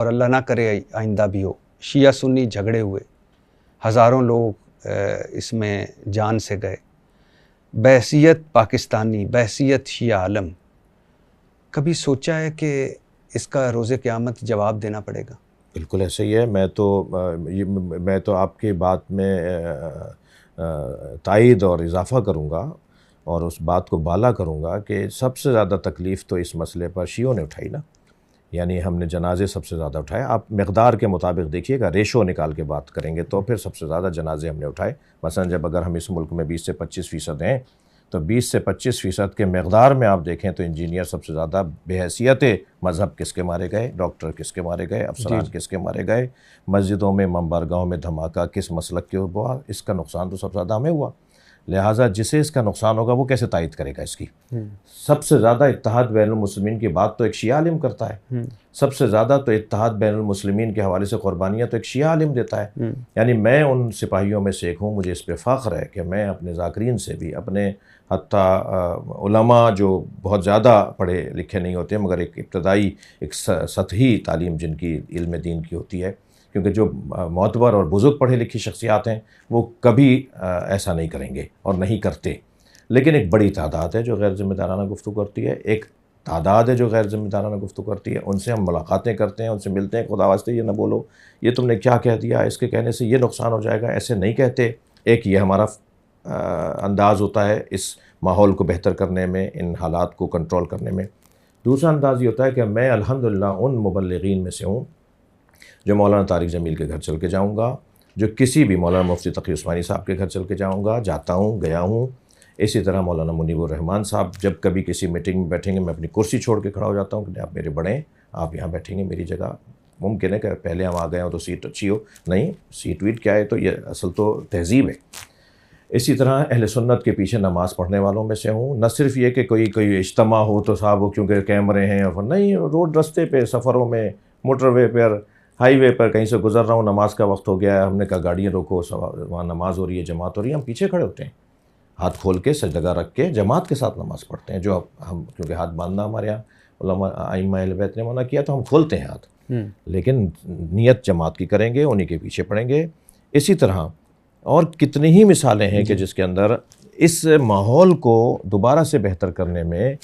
اور اللہ نہ کرے آئندہ بھی ہو، شیعہ سنی جھگڑے ہوئے، ہزاروں لوگ اس میں جان سے گئے، بحیثیت پاکستانی، بحیثیت شیعہ عالم، کبھی سوچا ہے کہ اس کا روز قیامت جواب دینا پڑے گا؟ بالکل ایسے ہی ہے. میں تو آپ کی بات میں تائید اور اضافہ کروں گا اور اس بات کو بالا کروں گا کہ سب سے زیادہ تکلیف تو اس مسئلے پر شیعوں نے اٹھائی نا. یعنی ہم نے جنازے سب سے زیادہ اٹھائے. آپ مقدار کے مطابق دیکھیے گا، ریشو نکال کے بات کریں گے تو پھر سب سے زیادہ جنازے ہم نے اٹھائے. مثلا جب اگر ہم اس ملک میں 20 سے 25% ہیں تو 20 سے 25% کے مقدار میں آپ دیکھیں تو انجینئر سب سے زیادہ بے حیثیت مذہب کس کے مارے گئے، ڈاکٹر کس کے مارے گئے، افسران کس کے مارے گئے، مسجدوں میں منبرگاہوں میں دھماکہ کس مسلک کے ہوا. اس کا نقصان تو سب سے زیادہ ہمیں ہوا. لہٰذا جسے اس کا نقصان ہوگا وہ کیسے تائید کرے گا اس کی؟ سب سے زیادہ اتحاد بین المسلمین کی بات تو ایک شیعہ عالم کرتا ہے. سب سے زیادہ تو اتحاد بین المسلمین کے حوالے سے قربانیاں تو ایک شیعہ عالم دیتا ہے. یعنی میں ان سپاہیوں میں سے ایک ہوں. مجھے اس پہ فخر ہے کہ میں اپنے ذاکرین سے بھی، اپنے حتیٰ علماء جو بہت زیادہ پڑھے لکھے نہیں ہوتے مگر ایک ابتدائی ایک سطحی تعلیم جن کی علم دین کی ہوتی ہے، کیونکہ جو معتبر اور بزرگ پڑھے لکھی شخصیات ہیں وہ کبھی ایسا نہیں کریں گے اور نہیں کرتے. لیکن ایک بڑی تعداد ہے جو غیر ذمہ دارانہ گفتگو کرتی ہے، ایک تعداد ہے جو غیر ذمہ دارانہ گفتگو کرتی ہے. ان سے ہم ملاقاتیں کرتے ہیں، ان سے ملتے ہیں. خدا واسطے یہ نہ بولو، یہ تم نے کیا کہہ دیا، اس کے کہنے سے یہ نقصان ہو جائے گا، ایسے نہیں کہتے. ایک یہ ہمارا انداز ہوتا ہے اس ماحول کو بہتر کرنے میں، ان حالات کو کنٹرول کرنے میں. دوسرا انداز یہ ہوتا ہے کہ میں الحمدللہ ان مبلغین میں سے ہوں جو مولانا طارق جمیل کے گھر چل کے جاؤں گا، جو کسی بھی مولانا مفتی تقی عثمانی صاحب کے گھر چل کے جاؤں گا، جاتا ہوں، گیا ہوں. اسی طرح مولانا منیب الرحمن صاحب جب کبھی کسی میٹنگ میں بیٹھیں گے میں اپنی کرسی چھوڑ کے کھڑا ہو جاتا ہوں کہ آپ میرے بڑے ہیں، آپ یہاں بیٹھیں گے میری جگہ. ممکن ہے کہ پہلے ہم آ گئے ہوں تو سیٹ اچھی ہو، نہیں، سیٹ ویٹ کیا ہے، تو یہ اصل تو تہذیب ہے. اسی طرح اہل سنت کے پیچھے نماز پڑھنے والوں میں سے ہوں. نہ صرف یہ کہ کوئی اجتماع ہو تو صاحب وہ کیونکہ کیمرے ہیں، اور نہیں، روڈ رستے پہ، سفروں میں، موٹر وے پر، ہائی وے پر کہیں سے گزر رہا ہوں، نماز کا وقت ہو گیا ہے، ہم نے کہا گاڑیاں روکو، وہاں نماز ہو رہی ہے، جماعت ہو رہی ہے، ہم پیچھے کھڑے ہوتے ہیں، ہاتھ کھول کے سجدہ رکھ کے جماعت کے ساتھ نماز پڑھتے ہیں. جو ہم کیونکہ ہاتھ باندھنا ہمارے یہاں علماء ائمہ اہل بیت نے منع کیا تو ہم کھولتے ہیں ہاتھ، لیکن نیت جماعت کی کریں گے، انہی کے پیچھے پڑھیں گے. اسی طرح اور کتنی ہی مثالیں ہیں کہ جس کے اندر اس ماحول کو دوبارہ سے بہتر کرنے میں،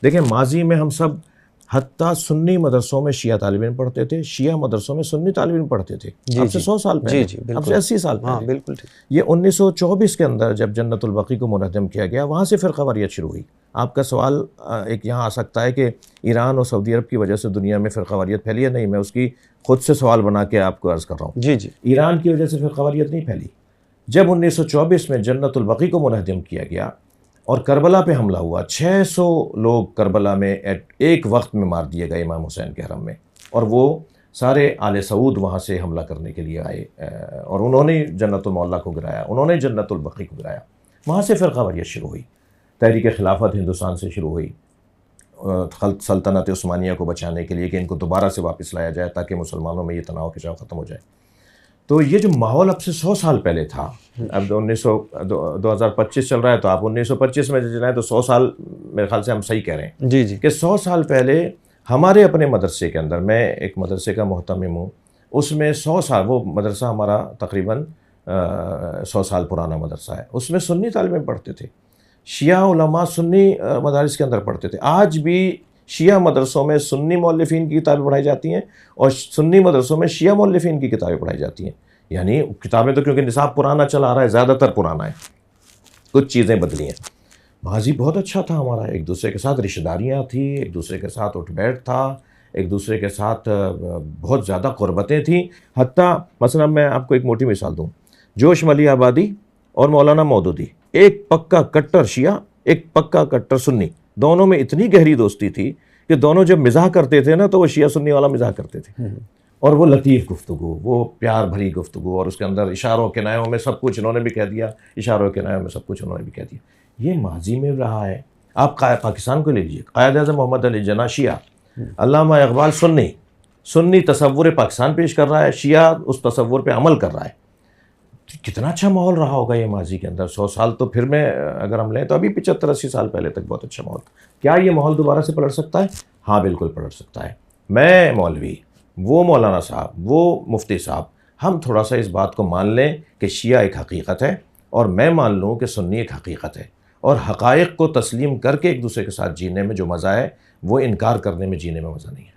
دیکھیں ماضی میں ہم سب حتیٰ سنی مدرسوں میں شیعہ طالب علم پڑھتے تھے، شیعہ مدرسوں میں سنی طالب علم پڑھتے تھے. اب سے 100 سال پہلے، اب سے 80 سال پہلے. بالکل ٹھیک. یہ 1924 کے اندر جب جنت البقیع کو منہدم کیا گیا، وہاں سے فرقہ واریت شروع ہوئی. آپ کا سوال ایک یہاں آ سکتا ہے کہ ایران اور سعودی عرب کی وجہ سے دنیا میں فرقہ واریت پھیلی ہے. نہیں، میں اس کی خود سے سوال بنا کے آپ کو عرض کر رہا ہوں. ایران کی وجہ سے فرقہ واریت نہیں پھیلی. جب 1924 میں جنت البقیع کو منہدم کیا گیا اور کربلا پہ حملہ ہوا، 600 لوگ کربلا میں ایک وقت میں مار دیے گئے امام حسین کے حرم میں، اور وہ سارے آل سعود وہاں سے حملہ کرنے کے لیے آئے اور انہوں نے جنت المعلیٰ کو گرایا، انہوں نے جنت البقیع کو گرایا. وہاں سے فرقہ واریت شروع ہوئی. تحریک خلافت ہندوستان سے شروع ہوئی سلطنت عثمانیہ کو بچانے کے لیے کہ ان کو دوبارہ سے واپس لایا جائے تاکہ مسلمانوں میں یہ تناؤ کھچاؤ ختم ہو جائے. تو یہ جو ماحول اب سے 100 سال پہلے تھا، اب 2025 چل رہا ہے تو آپ 1925 میں جائیں تو 100 سال میرے خیال سے ہم صحیح کہہ رہے ہیں کہ 100 سال پہلے ہمارے اپنے مدرسے کے اندر، میں ایک مدرسے کا محتمم ہوں، اس میں 100 سال، وہ مدرسہ ہمارا تقریباً 100 سال پرانا مدرسہ ہے، اس میں سنی طالب علم پڑھتے تھے. شیعہ علماء سنی مدارس کے اندر پڑھتے تھے. آج بھی شیعہ مدرسوں میں سنی مؤلفین کی کتابیں پڑھائی جاتی ہیں اور سنی مدرسوں میں شیعہ مؤلفین کی کتابیں پڑھائی جاتی ہیں. یعنی کتابیں تو کیونکہ نصاب پرانا چلا آ رہا ہے، زیادہ تر پرانا ہے، کچھ چیزیں بدلی ہیں. ماضی بہت اچھا تھا ہمارا، ایک دوسرے کے ساتھ رشتہ داریاں تھیں، ایک دوسرے کے ساتھ اٹھ بیٹھ تھا، ایک دوسرے کے ساتھ بہت زیادہ قربتیں تھیں. حتیٰ مثلا میں آپ کو ایک موٹی مثال دوں، جوش ملی آبادی اور مولانا مودودی، ایک پکا کٹر شیعہ، ایک پکا کٹر سنی، دونوں میں اتنی گہری دوستی تھی کہ دونوں جب مزاح کرتے تھے نا تو وہ شیعہ سنی والا مزاح کرتے تھے، اور وہ لطیف گفتگو، وہ پیار بھری گفتگو، اور اس کے اندر اشاروں کنایوں میں سب کچھ انہوں نے بھی کہہ دیا، اشاروں کنایوں میں سب کچھ انہوں نے بھی کہہ دیا. یہ ماضی میں رہا ہے. آپ پاکستان کو لے لیجیے، قائد اعظم محمد علی جناح شیعہ، علامہ اقبال سنی تصور پاکستان پیش کر رہا ہے، شیعہ اس تصور پہ عمل کر رہا ہے. کتنا اچھا ماحول رہا ہوگا یہ ماضی کے اندر. 100 سال تو پھر میں اگر ہم لیں تو ابھی 75-80 سال پہلے تک بہت اچھا ماحول. کیا یہ ماحول دوبارہ سے پلٹ سکتا ہے؟ ہاں بالکل پلٹ سکتا ہے. میں مولوی وہ مولانا صاحب، وہ مفتی صاحب، ہم تھوڑا سا اس بات کو مان لیں کہ شیعہ ایک حقیقت ہے اور میں مان لوں کہ سنی ایک حقیقت ہے، اور حقائق کو تسلیم کر کے ایک دوسرے کے ساتھ جینے میں جو مزہ ہے وہ انکار کرنے میں جینے میں مزہ نہیں ہے۔